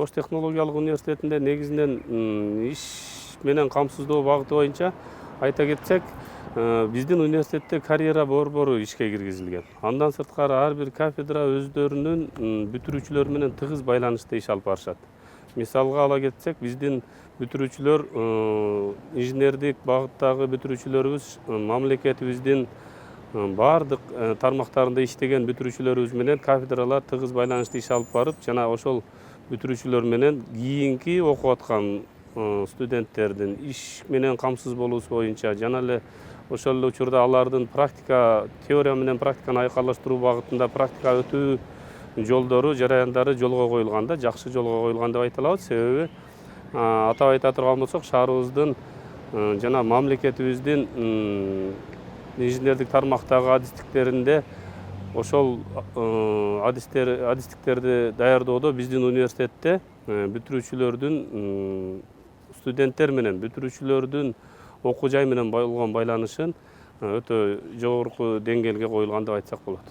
Ош технологиялык университетинде негизинен иш менен камсыздоо багыты боюнча айта кетсек, биздин университетте карьера борбору ишке киргизилген. Андан сырткары ар бир кафедра өздөрүнүн бүтүрүүчүлөрү менен тыгыз байланышта иш алып барышат. Мисалга ала кетсек, биздин бүтүрүүчүлөр, инженердик багыттагы бүтүрүүчүлөрүбүз мамлекетибиздин баардык тармактарында иштеген бүтүрүүчүлөрүбүз менен кафедралар тыгыз байланышта иш алып барып, жана ошол бүтүрүүчүлөр менен кийинки окуп аткан студенттердин иш менен камсыз болуусу боюнча жана эле ошол эле учурда алардын теория менен практиканы айкалаштыруу багытында практика өтүү жолдору, жараяндары жолго коюлган да, жакшы жолго коюлган деп айта алабыз. Себеби атап айта турган болсок, шаарыбыздын жана мамлекетибиздин инженердик тармактагы адистиктеринде ошол адистиктерди даярдоодо биздин университетте бүтүрүүчүлөрдүн студенттер менен бүтүрүүчүлөрдүн окуу жай менен болгон байланышын өтө жогорку деңгээлге коюлган деп айтсак болот.